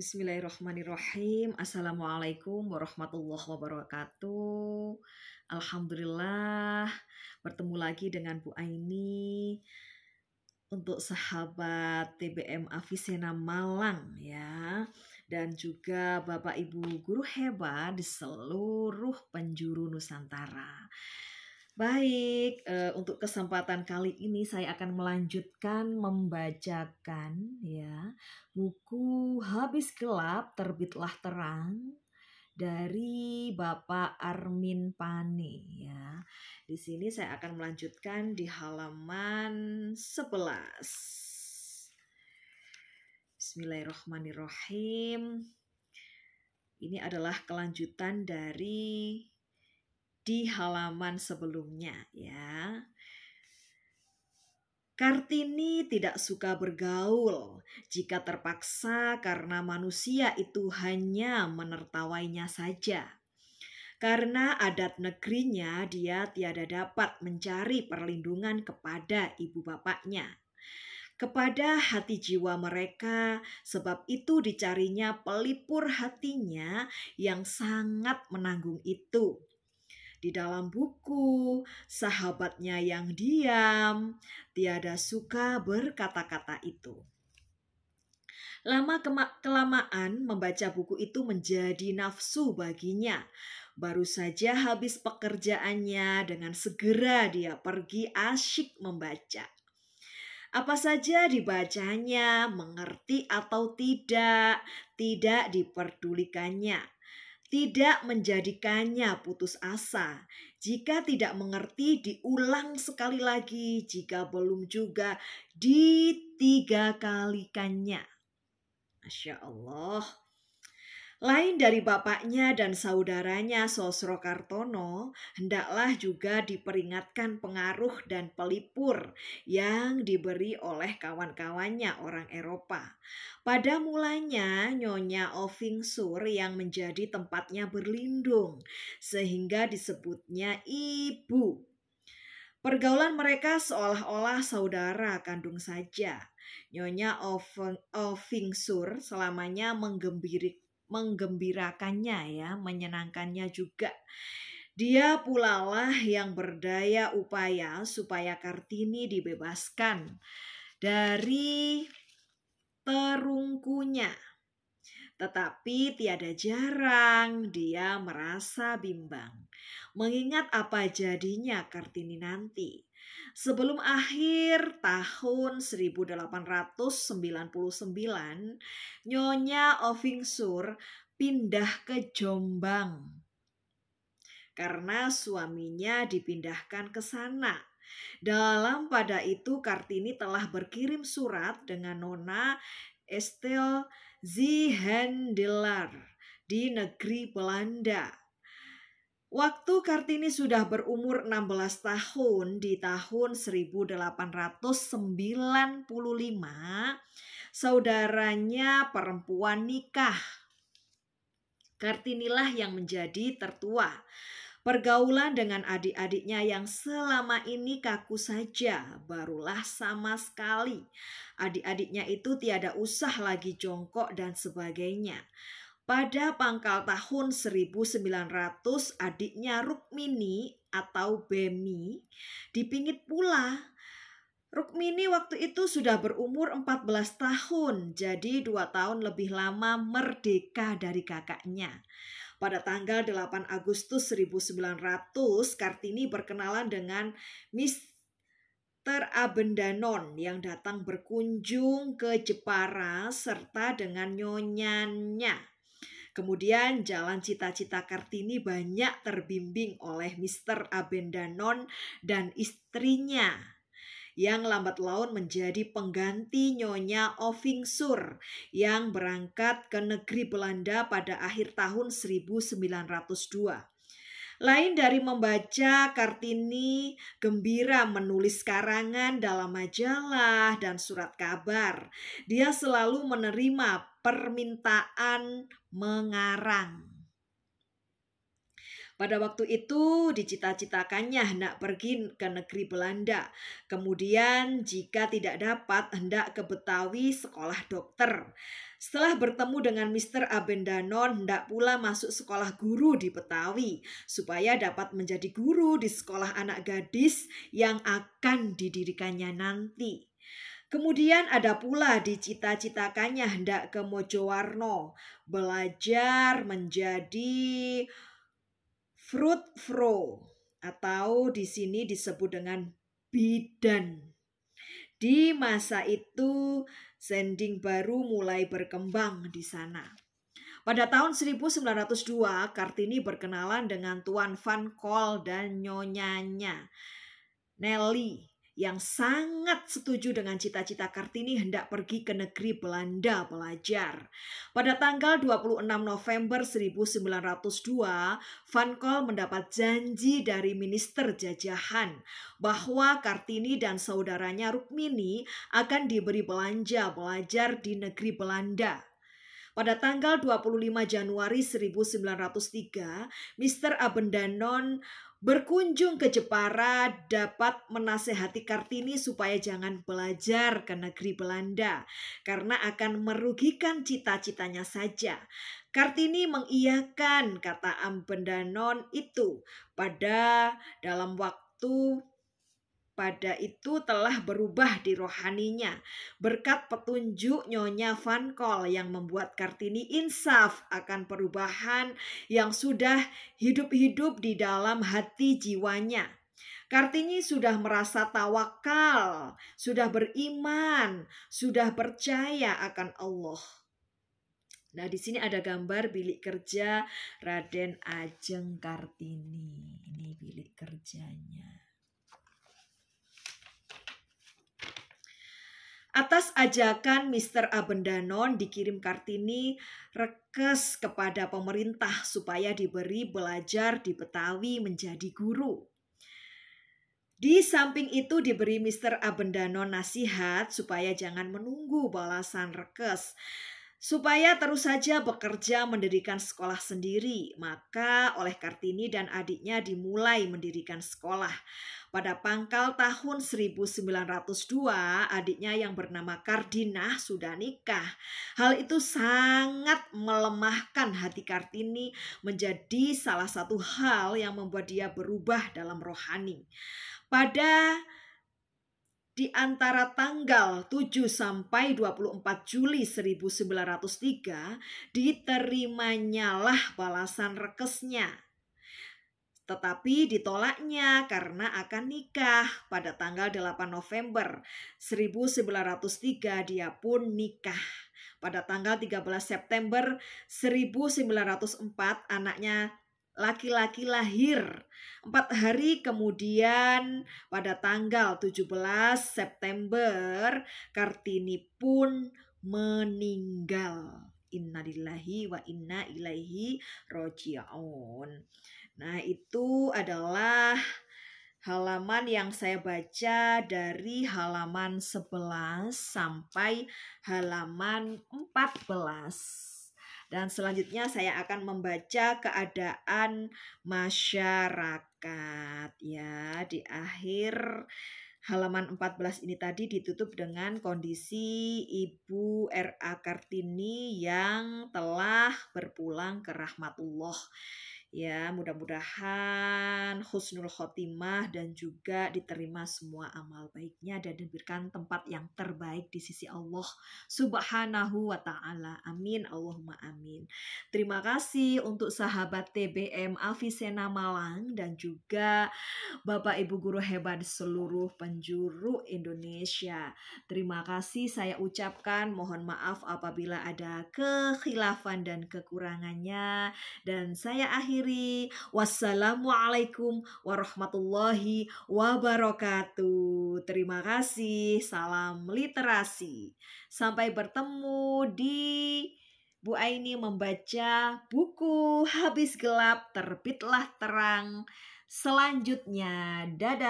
Bismillahirrahmanirrahim. Assalamualaikum warahmatullahi wabarakatuh. Alhamdulillah bertemu lagi dengan Bu Aini untuk sahabat TBM Avicenna Malang ya, dan juga Bapak Ibu guru hebat di seluruh penjuru Nusantara. Baik, untuk kesempatan kali ini saya akan melanjutkan membacakan ya buku Habis Gelap Terbitlah Terang dari Bapak Armin Pane ya. Di sini saya akan melanjutkan di halaman 11. Bismillahirrahmanirrahim. Ini adalah kelanjutan dari di halaman sebelumnya ya. Kartini tidak suka bergaul jika terpaksa karena manusia itu hanya menertawainya saja. Karena adat negerinya dia tiada dapat mencari perlindungan kepada ibu bapaknya. Kepada hati jiwa mereka, sebab itu dicarinya pelipur hatinya yang sangat menanggung itu. Di dalam buku, sahabatnya yang diam, tiada suka berkata-kata itu. Lama-kelamaan membaca buku itu menjadi nafsu baginya. Baru saja habis pekerjaannya, dengan segera dia pergi asyik membaca. Apa saja dibacanya, mengerti atau tidak diperdulikannya. Tidak menjadikannya putus asa. Jika tidak mengerti, diulang sekali lagi. Jika belum juga, ditiga kalikannya. Masya Allah. Lain dari bapaknya dan saudaranya Sosro Kartono, hendaklah juga diperingatkan pengaruh dan pelipur yang diberi oleh kawan-kawannya orang Eropa. Pada mulanya Nyonya Oving Sur yang menjadi tempatnya berlindung, sehingga disebutnya ibu. Pergaulan mereka seolah-olah saudara kandung saja. Nyonya Oving Sur selamanya menggembirakannya ya, menyenangkannya juga. Dia pulalah yang berdaya upaya supaya Kartini dibebaskan dari terungkunya. Tetapi tiada jarang dia merasa bimbang, mengingat apa jadinya Kartini nanti. Sebelum akhir tahun 1899, Nyonya Oving Sur pindah ke Jombang karena suaminya dipindahkan ke sana. Pada itu Kartini telah berkirim surat dengan Nona Estelle Zihendelar di negeri Belanda. Waktu Kartini sudah berumur 16 tahun di tahun 1895, saudaranya perempuan nikah. Kartinilah yang menjadi tertua. Pergaulan dengan adik-adiknya yang selama ini kaku saja, barulah sama sekali. Adik-adiknya itu tiada usah lagi jongkok dan sebagainya. Pada pangkal tahun 1900, adiknya Rukmini atau Bemi dipingit pula. Rukmini waktu itu sudah berumur 14 tahun, jadi 2 tahun lebih lama merdeka dari kakaknya. Pada tanggal 8 Agustus 1900, Kartini berkenalan dengan Mr. Abendanon yang datang berkunjung ke Jepara serta dengan nyonyanya. Kemudian jalan cita-cita Kartini banyak terbimbing oleh Mr. Abendanon dan istrinya yang lambat laun menjadi pengganti Nyonya Oving Sur yang berangkat ke negeri Belanda pada akhir tahun 1902. Lain dari membaca, Kartini gembira menulis karangan dalam majalah dan surat kabar. Dia selalu menerima permintaan mengarang. Pada waktu itu dicita-citakannya hendak pergi ke negeri Belanda. Kemudian jika tidak dapat hendak ke Betawi sekolah dokter. Setelah bertemu dengan Mr. Abendanon, hendak pula masuk sekolah guru di Betawi supaya dapat menjadi guru di sekolah anak gadis yang akan didirikannya nanti. Kemudian ada pula dicita-citakannya hendak ke Mojowarno, belajar menjadi fruit fro atau di sini disebut dengan bidan. Di masa itu sending baru mulai berkembang di sana. Pada tahun 1902 Kartini berkenalan dengan Tuan Van Col dan nyonyanya Nelly yang sangat setuju dengan cita-cita Kartini hendak pergi ke negeri Belanda belajar. Pada tanggal 26 November 1902, Van Col mendapat janji dari Minister Jajahan bahwa Kartini dan saudaranya Rukmini akan diberi belanja belajar di negeri Belanda. Pada tanggal 25 Januari 1903, Mr. Abendanon berkunjung ke Jepara dapat menasehati Kartini supaya jangan belajar ke negeri Belanda karena akan merugikan cita-citanya saja. Kartini mengiyakan kata Abendanon itu pada itu telah berubah di rohaninya berkat petunjuk Nyonya Van Col yang membuat Kartini insaf akan perubahan yang sudah hidup-hidup di dalam hati jiwanya. Kartini sudah merasa tawakal, sudah beriman, sudah percaya akan Allah. Nah, di sini ada gambar bilik kerja Raden Ajeng Kartini. Ini bilik kerjanya. Atas ajakan Mr. Abendanon dikirim Kartini rekes kepada pemerintah supaya diberi belajar di Betawi menjadi guru. Di samping itu diberi Mr. Abendanon nasihat supaya jangan menunggu balasan rekes, supaya terus saja bekerja mendirikan sekolah sendiri. Maka oleh Kartini dan adiknya dimulai mendirikan sekolah. Pada pangkal tahun 1902, adiknya yang bernama Kardinah sudah nikah. Hal itu sangat melemahkan hati Kartini menjadi salah satu hal yang membuat dia berubah dalam rohani. Di antara tanggal 7 sampai 24 Juli 1903 diterimanyalah balasan rekesnya. Tetapi ditolaknya karena akan nikah. Pada tanggal 8 November 1903 dia pun nikah. Pada tanggal 13 September 1904 anaknya laki-laki lahir. 4 hari kemudian pada tanggal 17 September Kartini pun meninggal. Innalillahi wa inna ilaihi roji'un. Nah, itu adalah halaman yang saya baca dari halaman 11 sampai halaman 14. Dan selanjutnya saya akan membaca keadaan masyarakat ya. Di akhir halaman 14 ini tadi ditutup dengan kondisi Ibu R.A. Kartini yang telah berpulang ke rahmatullah. Ya, mudah-mudahan husnul khotimah dan juga diterima semua amal baiknya dan diberikan tempat yang terbaik di sisi Allah Subhanahu wa ta'ala. Amin, Allahumma amin. Terima kasih untuk sahabat TBM Avicenna Malang dan juga Bapak Ibu guru hebat seluruh penjuru Indonesia. Terima kasih saya ucapkan, mohon maaf apabila ada kekhilafan dan kekurangannya, dan saya akhiri. Wassalamualaikum warahmatullahi wabarakatuh. Terima kasih. Salam literasi. Sampai bertemu di Bu Aini membaca buku Habis Gelap Terbitlah Terang selanjutnya. Dadah.